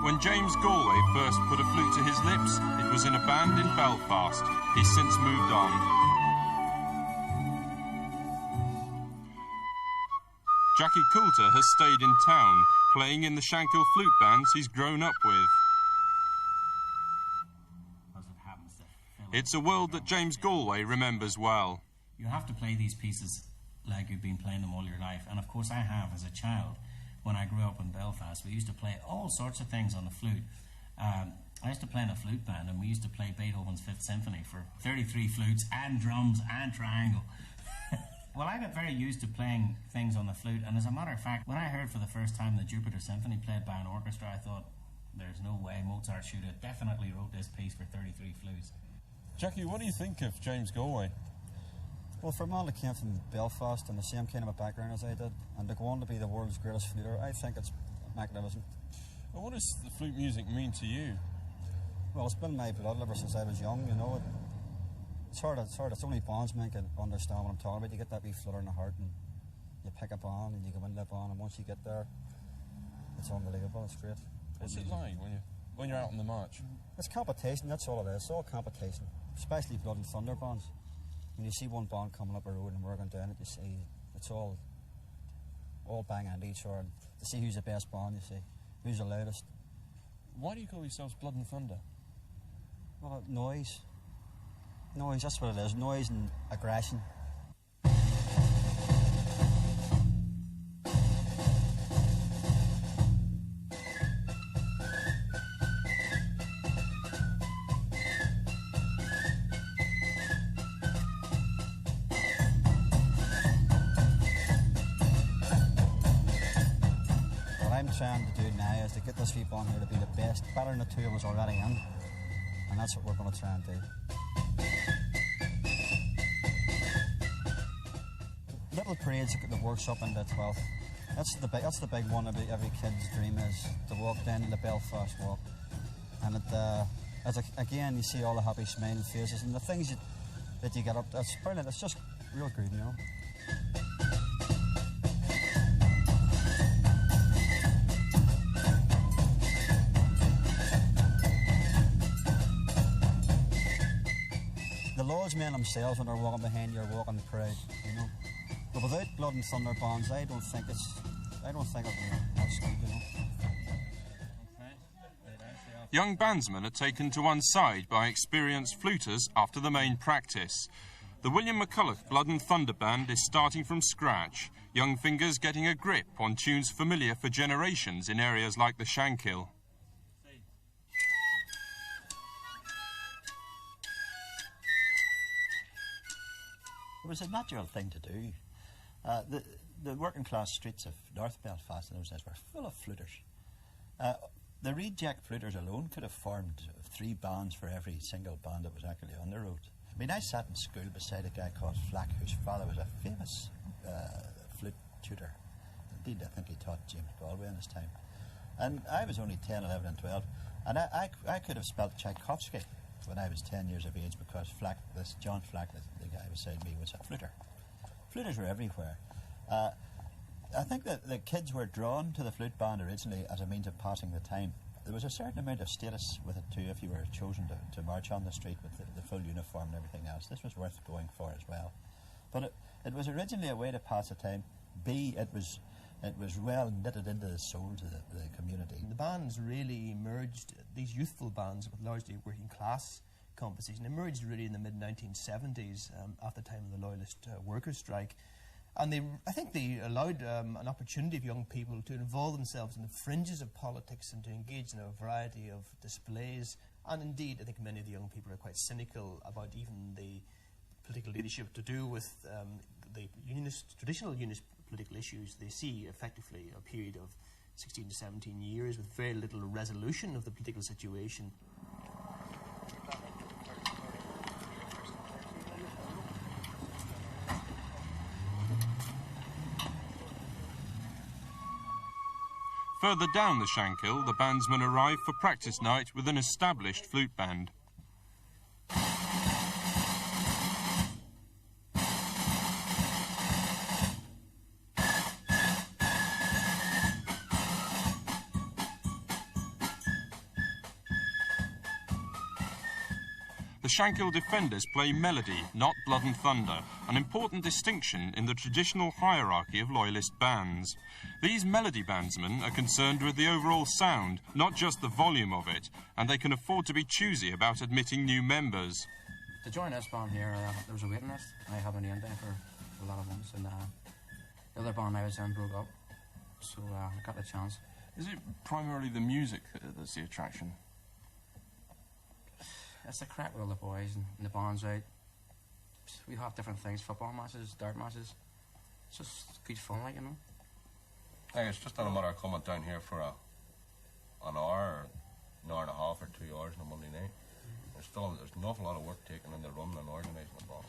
When James Galway first put a flute to his lips, it was in a band in Belfast. He's since moved on. Jackie Coulter has stayed in town, playing in the Shankill flute bands he's grown up with. It's a world that James Galway remembers well. You have to play these pieces like you've been playing them all your life, and of course I have as a child. When I grew up in Belfast, we used to play all sorts of things on the flute. I used to play in a flute band, and we used to play Beethoven's Fifth Symphony for 33 flutes and drums and triangle. Well, I got very used to playing things on the flute, and as a matter of fact, when I heard for the first time the Jupiter Symphony played by an orchestra, I thought, there's no way Mozart should have definitely wrote this piece for 33 flutes. Jackie, what do you think of James Galway? Well, for a man that came from Belfast and the same kind of a background as I did, and to go on to be the world's greatest fluter, I think it's magnificent. Well, what does the flute music mean to you? Well, it's been my blood ever since I was young, you know. It's hard, it's only bondsmen can understand what I'm talking about. You get that wee flutter in the heart and you pick a bond and you go into that bond, and once you get there, it's unbelievable, it's great. What's it like when you're out on the march? It's competition, that's all it is. It's all competition, especially Blood and Thunder bands. When you see one band coming up a road and we're going down it, you see it's all bang into each other. And to see who's the best band, you see who's the loudest. Why do you call yourselves Blood and Thunder? Well, noise. Noise, that's what it is. Noise and aggression. Trying to do now is to get this wee band here to be the best, better than the two of us already in, and that's what we're going to try and do. Little parades at the workshop in the 12th. That's the big one. Every kid's dream is to walk down to the Belfast Walk, and again you see all the happy smiling faces and the things that you get up. That's brilliant. It's just real good, you know. The lodgemen themselves, when they're walking behind you, are walking proud, you know. But without Blood and Thunder bands, I don't think it's that's good, you know. Young bandsmen are taken to one side by experienced fluters after the main practice. The William McCullough Blood and Thunder Band is starting from scratch, young fingers getting a grip on tunes familiar for generations in areas like the Shankill. It was a natural thing to do. The working class streets of North Belfast in those days were full of fluters. The Reed Jack fluters alone could have formed 3 bands for every single band that was actually on the road. I mean, I sat in school beside a guy called Flack, whose father was a famous flute tutor. Indeed, I think he taught James Galway in his time. And I was only 10, 11 and 12, and I could have spelt Tchaikovsky when I was 10 years of age, because John Flack, the guy beside me, was a fluter. Fluters were everywhere. I think that the kids were drawn to the flute band originally as a means of passing the time. There was a certain amount of status with it too if you were chosen to march on the street with the full uniform and everything else. This was worth going for as well. But it was originally a way to pass the time. B, it was well knitted into the souls of the community. The bands really emerged, these youthful bands with largely working class composition, emerged really in the mid-1970s at the time of the Loyalist workers' strike. And I think they allowed an opportunity for young people to involve themselves in the fringes of politics and to engage in a variety of displays. And indeed, I think many of the young people are quite cynical about even the political leadership to do with the traditional unionist political issues. They see effectively a period of 16 to 17 years with very little resolution of the political situation. Further down the Shankill, the bandsmen arrive for practice night with an established flute band. The Shankill Defenders play melody, not blood and thunder, an important distinction in the traditional hierarchy of loyalist bands. These melody bandsmen are concerned with the overall sound, not just the volume of it, and they can afford to be choosy about admitting new members. To join this band here, there was a waiting list. I have a name down for a lot of ones, and the other band I was in broke up, so I got the chance. Is it primarily the music that's the attraction? It's the crack with all the boys and the bands out. We have different things, football matches, dart matches. It's just good fun, like, you know. Hey, it's just not a matter of coming down here for an hour, or an hour and a half, or 2 hours on a Monday night. There's an awful lot of work taken in the running and organising the band.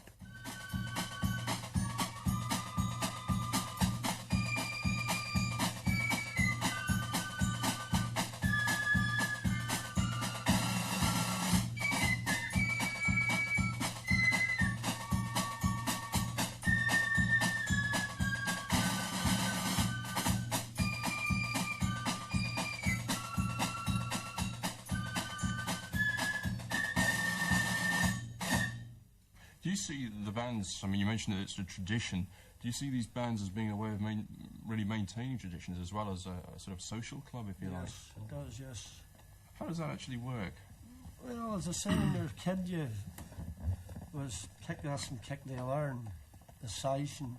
Do you see the bands, I mean, you mentioned that it's a tradition, do you see these bands as being a way of really maintaining traditions as well as a sort of social club, if you like? Yes, it does, yes. How does that actually work? Well, as I say, when you're a kid, you was kick this and kick the other, and the size, and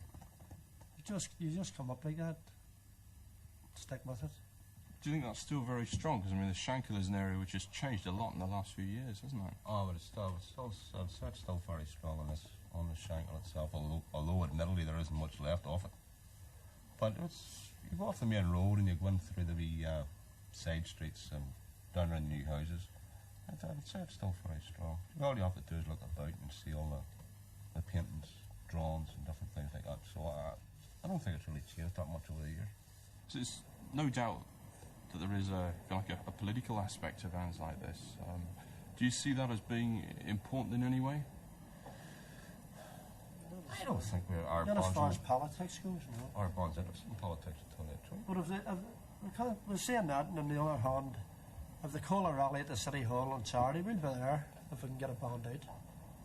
you just come up like that, stick with it. Do you think that's still very strong? Because, I mean, the Shankill is an area which has changed a lot in the last few years, hasn't it? Oh, but it's still very strong on the Shankill itself, although admittedly there isn't much left of it. But you go off the main road and you go in through the wee side streets and down around the new houses. I'd say it's still very strong. All you have to do is look about and see all the paintings, drawings and different things like that. So I don't think it's really changed that much over the years. So it's no doubt that there is a political aspect to bands like this. Do you see that as being important in any way? I don't think our Not as bonds far as politics goes, no. our bonds interested in politics at all. But if we're saying that, and on the other hand, if they call a rally at the City Hall on Saturday, we'll be there if we can get a band out.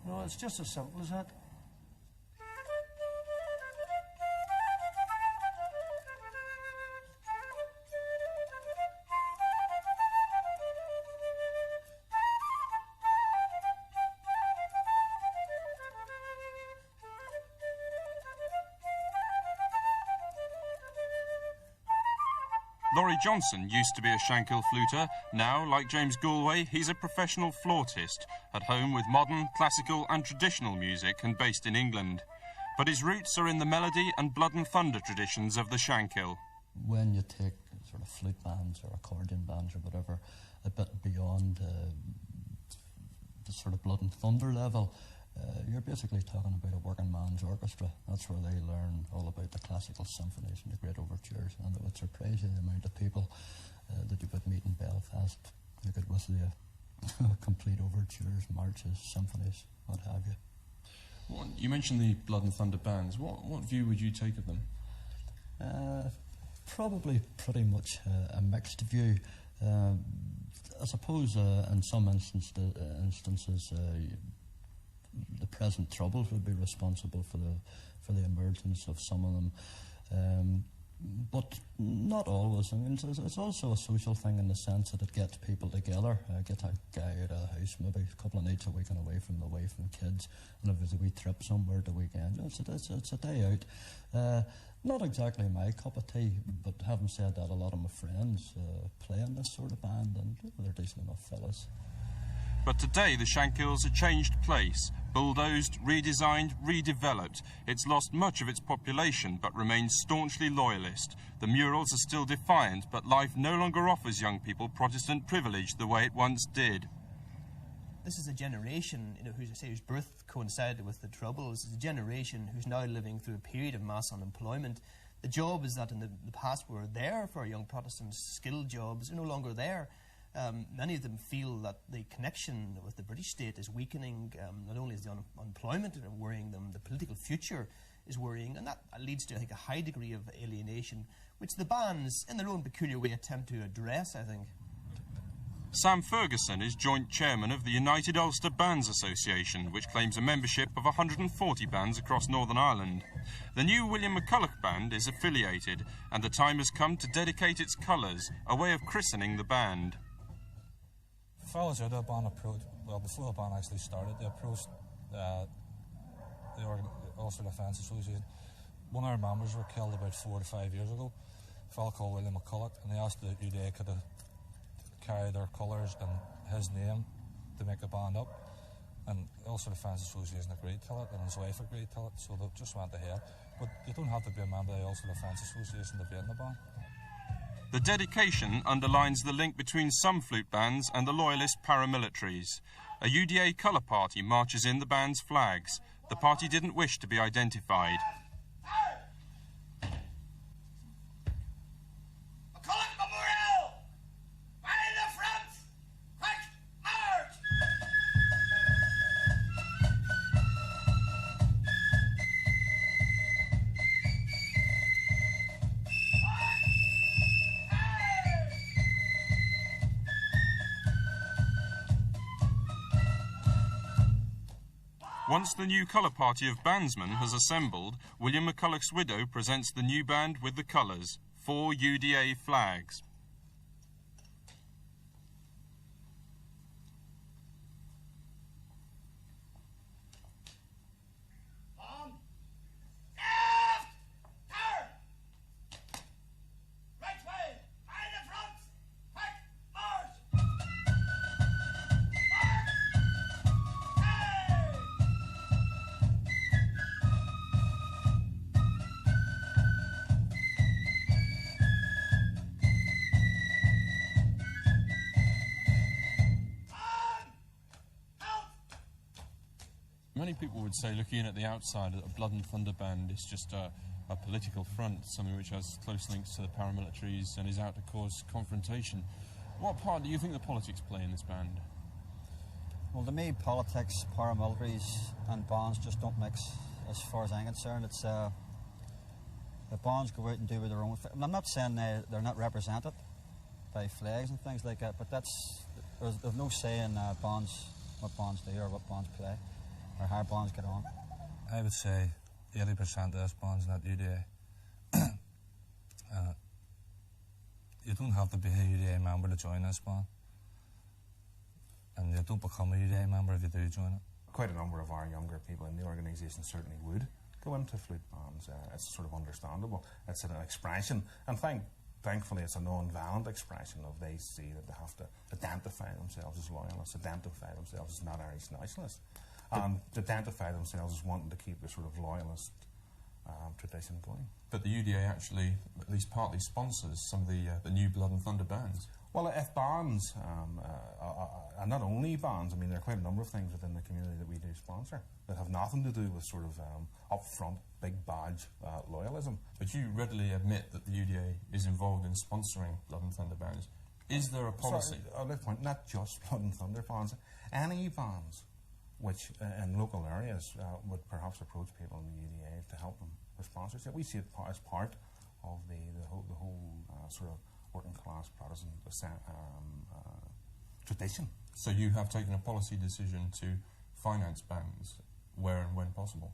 No, it's just as simple as that. Laurie Johnson used to be a Shankill fluter. Now, like James Galway, he's a professional flautist, at home with modern, classical and traditional music and based in England. But his roots are in the melody and blood and thunder traditions of the Shankill. When you take sort of flute bands or accordion bands or whatever, a bit beyond the sort of blood and thunder level, you're basically talking about a working man's orchestra. That's where they learn all about the classical symphonies and the great overtures, and it would surprise you the amount of people that you would meet in Belfast who could whistle you complete overtures, marches, symphonies, what have you. Well, you mentioned the blood and thunder bands. What view would you take of them? Probably pretty much a mixed view. I suppose in some instances the present troubles would be responsible for the emergence of some of them, but not always. I mean, it's also a social thing in the sense that it gets people together. Get a guy out of the house maybe a couple of nights a week and away from the wife and kids, and if there's a wee trip somewhere the weekend, it's a day out. Not exactly my cup of tea, but having said that, a lot of my friends play in this sort of band, and they're decent enough fellas. But today the Shankill's a changed place, bulldozed, redesigned, redeveloped. It's lost much of its population but remains staunchly loyalist. The murals are still defiant, but life no longer offers young people Protestant privilege the way it once did. This is a generation, whose birth coincided with the Troubles. It's a generation who's now living through a period of mass unemployment. The jobs that in the past were there for young Protestants, skilled jobs, are no longer there. Many of them feel that the connection with the British state is weakening. Not only is the unemployment worrying them, the political future is worrying, and that leads to, I think, a high degree of alienation, which the bands, in their own peculiar way, attempt to address, I think. Sam Ferguson is joint chairman of the United Ulster Bands Association, which claims a membership of 140 bands across Northern Ireland. The new William McCullough Band is affiliated, and the time has come to dedicate its colours, a way of christening the band. Fellas out of the band approached, well, before the band actually started, they approached the Ulster Defence Association. One of our members were killed about 4 to 5 years ago, a fellow called William McCullough, and they asked the UDA could carry their colours and his name to make the band up. And the Ulster Defence Association agreed to it, and his wife agreed to it, so they just went ahead. But you don't have to be a member of the Ulster Defence Association to be in the band. The dedication underlines the link between some flute bands and the loyalist paramilitaries. A UDA colour party marches in the band's flags. The party didn't wish to be identified. Once the new colour party of bandsmen has assembled, William McCullough's widow presents the new band with the colours, 4 UDA flags. Many people would say, looking in at the outside, that a Blood and Thunder band is just a political front, something which has close links to the paramilitaries and is out to cause confrontation. What part do you think the politics play in this band? Well, to me, politics, paramilitaries and bands just don't mix, as far as I'm concerned. It's the bands go out and do with their own thing. I'm not saying they're not represented by flags and things like that, but there's no say in bands, what bands do or what bands play, or how bands get on. I would say 80% of this band's not UDA. You don't have to be a UDA member to join this band, and you don't become a UDA member if you do join it. Quite a number of our younger people in the organisation certainly would go into flute bands. It's sort of understandable. It's an expression, and thankfully it's a non-violent expression of they see that they have to identify themselves as loyalists, identify themselves as not Irish nationalists, and identify themselves as wanting to keep the sort of loyalist tradition going. But the UDA actually, at least partly, sponsors some of the new Blood and Thunder bands. Well, if bands, and not only bands, I mean, there are quite a number of things within the community that we do sponsor that have nothing to do with sort of upfront, big badge loyalism. But you readily admit that the UDA is involved in sponsoring Blood and Thunder bands. Is there a policy? Sorry, let's point, not just Blood and Thunder bands, any bands which in local areas would perhaps approach people in the UDA to help them with sponsorship. We see it as part of the whole sort of working class Protestant tradition. So you have taken a policy decision to finance bands where and when possible?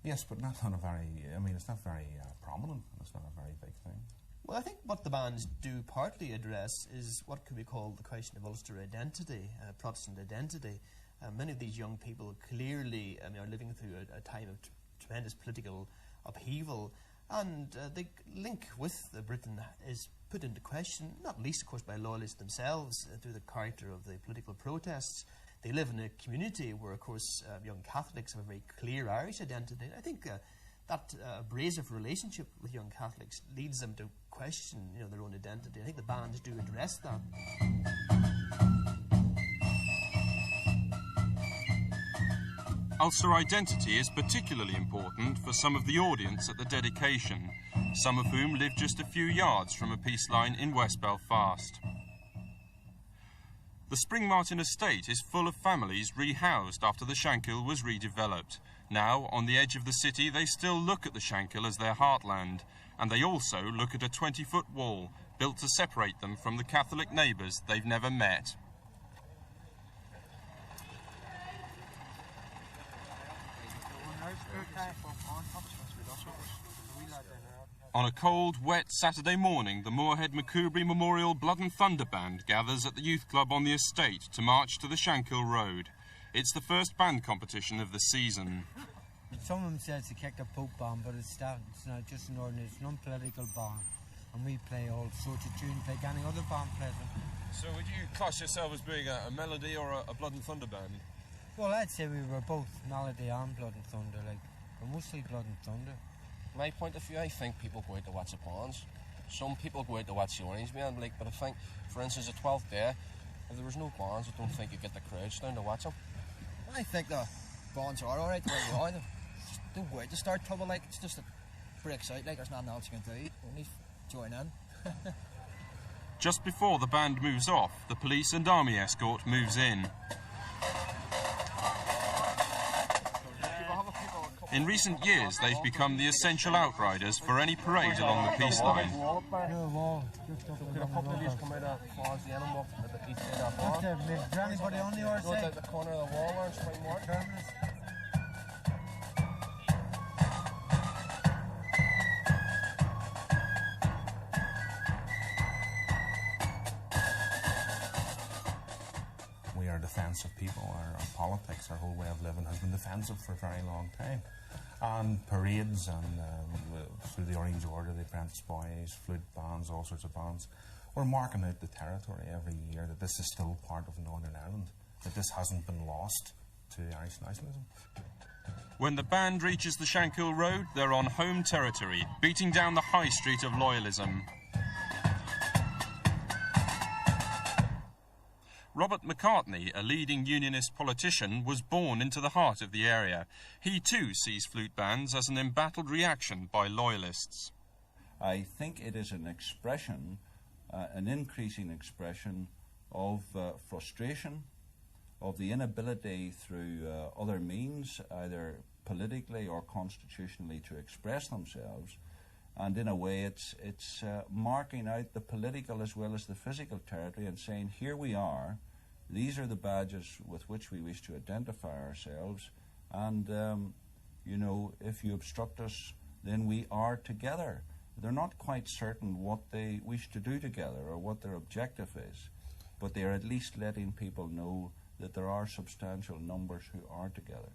Yes, but not on a very, I mean, it's not very prominent, and it's not a very big thing. Well, I think what the bands do partly address is what could be called the question of Ulster identity, Protestant identity. Many of these young people clearly are living through a time of tremendous political upheaval, and the link with Britain is put into question, not least, of course, by loyalists themselves through the character of the political protests. They live in a community where, of course, young Catholics have a very clear Irish identity. I think that abrasive relationship with young Catholics leads them to question, their own identity. I think the bands do address that. Ulster identity is particularly important for some of the audience at the dedication, some of whom live just a few yards from a peace line in West Belfast. The Spring Martin estate is full of families rehoused after the Shankill was redeveloped. Now, on the edge of the city, they still look at the Shankill as their heartland, and they also look at a 20-foot wall, built to separate them from the Catholic neighbours they've never met. On a cold, wet Saturday morning, the Moorehead McCoubrey Memorial Blood and Thunder Band gathers at the youth club on the estate to march to the Shankill Road. It's the first band competition of the season. Some of them say it's a kick a poop band, but it's not just an ordinary, it's an unpolitical band. And we play all sorts of tunes like any other band plays them. So would you class yourself as being a melody or a Blood and Thunder band? Well, I'd say we were both melody and Blood and Thunder, like, but mostly Blood and Thunder. My point of view, I think people go out to watch the bands. Some people go out to watch the Orange Band, like, but I think, for instance, the 12th day, if there was no bands, I don't think you'd get the crowds down to watch them. I think the bands are alright where they are. They just don't go out to start trouble, like, it's just it breaks out, like, there's nothing else you can do. Only join in. Just before the band moves off, the police and army escort moves in. In recent years, they've become the essential outriders for any parade along the peace line. Is anybody on the other side? The corner of the wall there, spring more. We are defensive people. Our politics, our whole way of living has been defensive for a very long time. And parades and through the Orange Order, the Apprentice Boys, flute bands, all sorts of bands, we're marking out the territory every year that this is still part of Northern Ireland, that this hasn't been lost to Irish nationalism. When the band reaches the Shankill Road, they're on home territory, beating down the high street of loyalism. Robert McCartney, a leading unionist politician, was born into the heart of the area. He too sees flute bands as an embattled reaction by loyalists. I think it is an expression, an increasing expression of frustration, of the inability through other means, either politically or constitutionally, to express themselves. And in a way, it's marking out the political as well as the physical territory and saying, here we are, these are the badges with which we wish to identify ourselves, and, you know, if you obstruct us, then we are together. They're not quite certain what they wish to do together or what their objective is, but they're at least letting people know that there are substantial numbers who are together.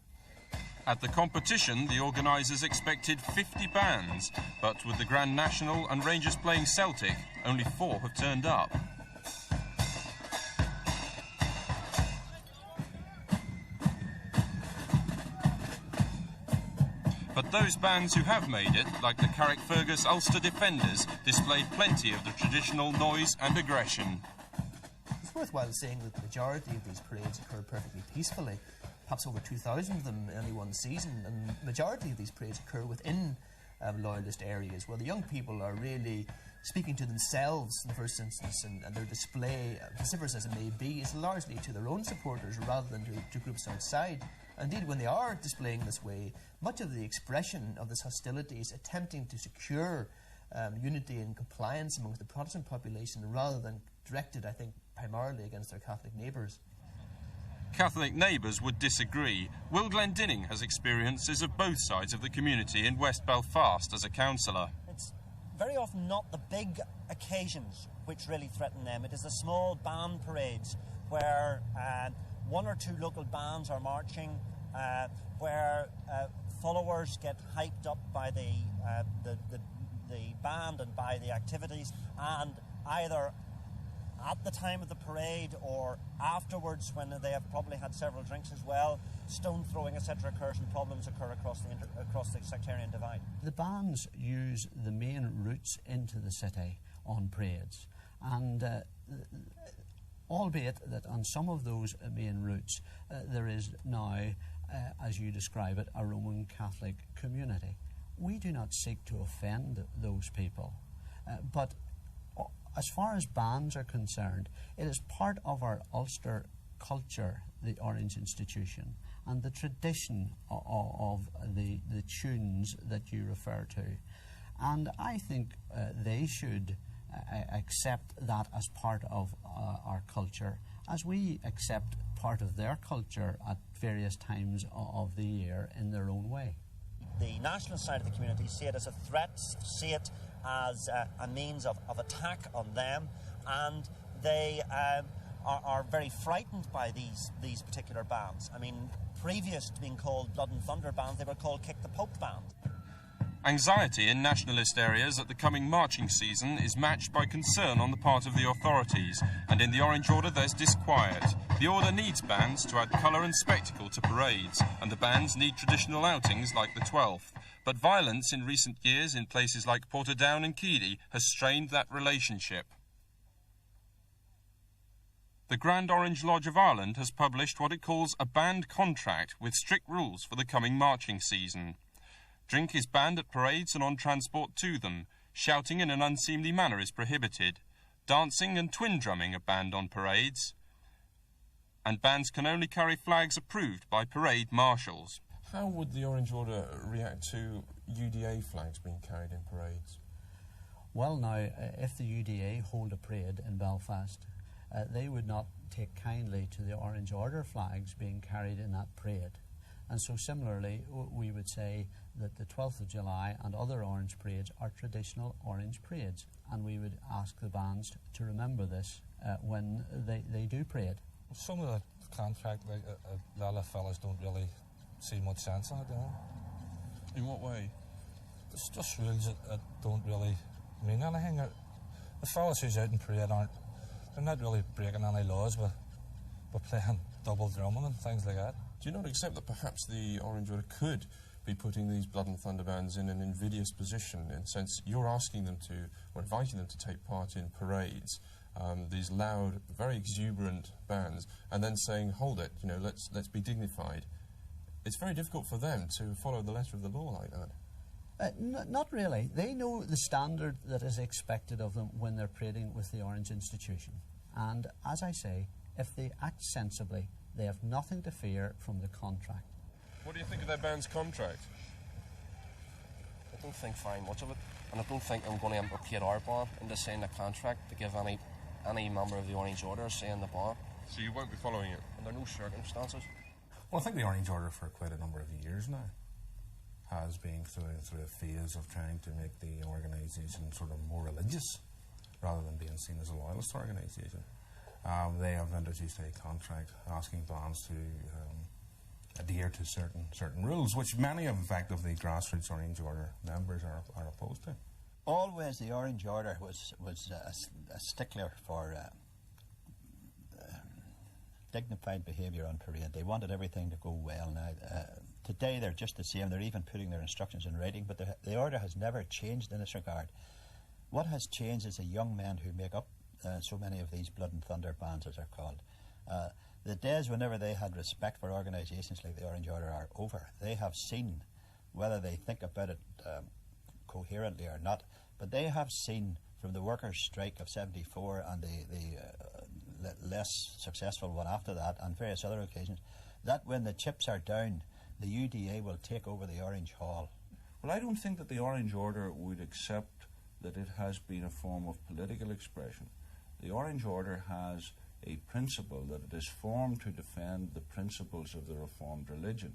At the competition, the organisers expected 50 bands, but with the Grand National and Rangers playing Celtic, only 4 have turned up. But those bands who have made it, like the Carrickfergus Defenders, displayed plenty of the traditional noise and aggression. It's worthwhile saying that the majority of these parades occur perfectly peacefully. Perhaps over 2,000 of them in any one season, and the majority of these parades occur within loyalist areas where the young people are really speaking to themselves in the first instance, and their display, vociferous as it may be, is largely to their own supporters rather than to groups outside. Indeed, when they are displaying this way, much of the expression of this hostility is attempting to secure unity and compliance amongst the Protestant population rather than directed, I think, primarily against their Catholic neighbours. Catholic neighbours would disagree. Will Glendinning has experiences of both sides of the community in West Belfast as a councillor. It's very often not the big occasions which really threaten them. It is the small band parades where 1 or 2 local bands are marching, where followers get hyped up by the band and by the activities, and either at the time of the parade or afterwards, when they have probably had several drinks as well, stone throwing, etc. occurs, and problems occur across the sectarian divide. The bands use the main routes into the city on parades, and albeit that on some of those main routes there is now, as you describe it, a Roman Catholic community. We do not seek to offend those people, but as far as bands are concerned, it is part of our Ulster culture, the Orange institution, and the tradition of the tunes that you refer to. And I think they should accept that as part of our culture, as we accept part of their culture at various times of the year in their own way. The nationalist side of the community see it as a threat, see it as a means of attack on them, and they are very frightened by these particular bands. I mean, previous to being called Blood and Thunder bands, they were called Kick the Pope band. Anxiety in nationalist areas at the coming marching season is matched by concern on the part of the authorities, and in the Orange Order there's disquiet. The Order needs bands to add colour and spectacle to parades, and the bands need traditional outings like the 12th. But violence in recent years in places like Portadown and Keady has strained that relationship. The Grand Orange Lodge of Ireland has published what it calls a band contract with strict rules for the coming marching season. Drink is banned at parades and on transport to them. Shouting in an unseemly manner is prohibited. Dancing and twin drumming are banned on parades. And bands can only carry flags approved by parade marshals. How would the Orange Order react to UDA flags being carried in parades? Well now, if the UDA hold a parade in Belfast, they would not take kindly to the Orange Order flags being carried in that parade. And so similarly, we would say that the 12th of July and other Orange parades are traditional Orange parades, and we would ask the bands to remember this when they do parade. Some of the contract, like a lot of fellas don't really see much sense in it, you know. In what way? It's just rules that don't really mean anything. The fellas who's out in parade they're not really breaking any laws by playing double drumming and things like that. Do you not accept that perhaps the Orange Order could be putting these Blood and Thunder bands in an invidious position, in the sense you're asking them to, or inviting them to take part in parades, these loud, very exuberant bands, and then saying, hold it, you know, let's be dignified. It's very difficult for them to follow the letter of the law like that. Not really. They know the standard that is expected of them when they're parading with the Orange institution. And as I say, if they act sensibly, they have nothing to fear from the contract. What do you think of their band's contract? I don't think very much of it, and I don't think I'm going to implicate our band into saying the contract to give any member of the Orange Order a say in the band. So you won't be following it? Under no circumstances. Well, I think the Orange Order for quite a number of years now has been through a phase of trying to make the organisation sort of more religious rather than being seen as a loyalist organisation. They have introduced a contract asking bands to adhere to certain rules, which many, in fact, of the grassroots Orange Order members are opposed to. Always the Orange Order was a stickler for dignified behaviour on parade. They wanted everything to go well. Now, today they're just the same. They're even putting their instructions in writing, but the order has never changed in this regard. What has changed is the young men who make up so many of these Blood and Thunder bands, as they're called. The days whenever they had respect for organisations like the Orange Order are over. They have seen, whether they think about it coherently or not, but they have seen from the workers' strike of '74 and the less successful one after that and various other occasions, that when the chips are down, the UDA will take over the Orange Hall. Well, I don't think that the Orange Order would accept that it has been a form of political expression. The Orange Order has a principle that it is formed to defend the principles of the Reformed religion.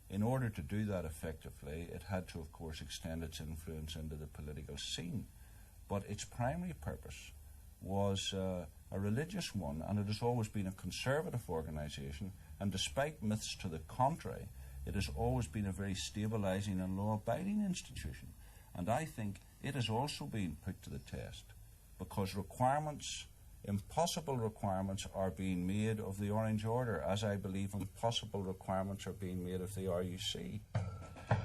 In order to do that effectively, it had to, of course, extend its influence into the political scene. But its primary purpose was a religious one, and it has always been a conservative organisation, and despite myths to the contrary, it has always been a very stabilising and law-abiding institution. And I think it has also been put to the test, because impossible requirements are being made of the Orange Order, as I believe impossible requirements are being made of the RUC.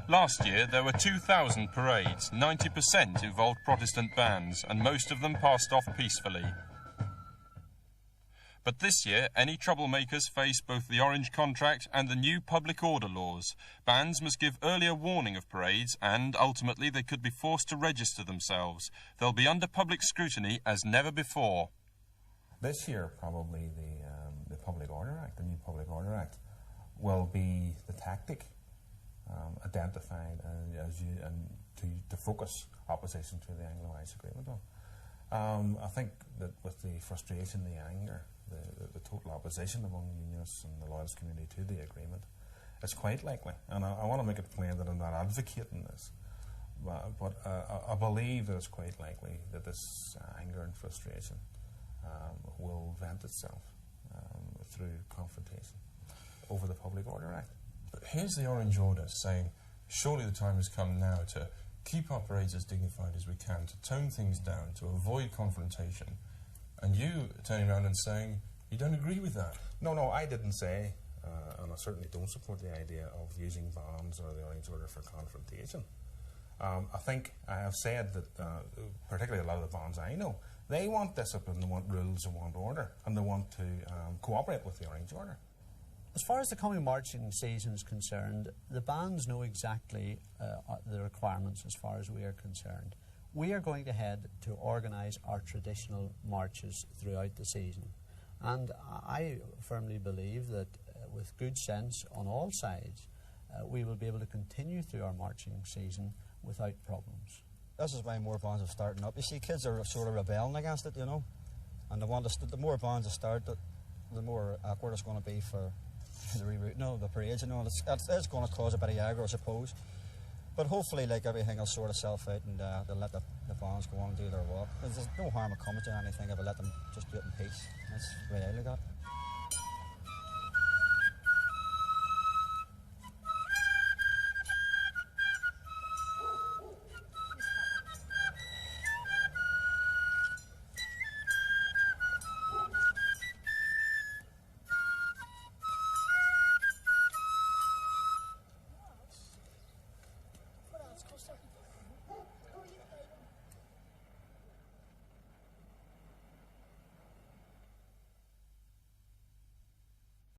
Last year there were 2,000 parades. 90% involved Protestant bands, and most of them passed off peacefully. But this year, any troublemakers face both the Orange Contract and the new public order laws. Bands must give earlier warning of parades, and ultimately they could be forced to register themselves. They'll be under public scrutiny as never before. This year, probably the Public Order Act, the new Public Order Act, will be the tactic identified and to focus opposition to the Anglo-Irish agreement on. I think that with the frustration, the anger, the total opposition among the Unionists and the Loyalist community to the agreement, it's quite likely, and I want to make it plain that I'm not advocating this, but I believe that it's quite likely that this anger and frustration will vent itself through confrontation over the Public Order Act. But here's the Orange Order saying, surely the time has come now to keep our parades as dignified as we can, to tone things down, to avoid confrontation. And you turning around and saying, you don't agree with that? No, I didn't say, and I certainly don't support the idea of using bands or the Orange Order for confrontation. I think I have said that, particularly a lot of the bands I know, they want discipline, they want rules, they want order, and they want to cooperate with the Orange Order. As far as the coming marching season is concerned, the bands know exactly the requirements as far as we are concerned. We are going to head to organise our traditional marches throughout the season. And I firmly believe that with good sense on all sides, we will be able to continue through our marching season without problems. This is why more bands are starting up. You see, kids are sort of rebelling against it, you know. And the more bands that start, the more awkward it's going to be for the rerouting of the parades, you know. It's going to cause a bit of aggro, I suppose. But hopefully, like, everything will sort itself out and they'll let the bands go on and do their work. There's no harm in coming to anything if I let them just do it in peace.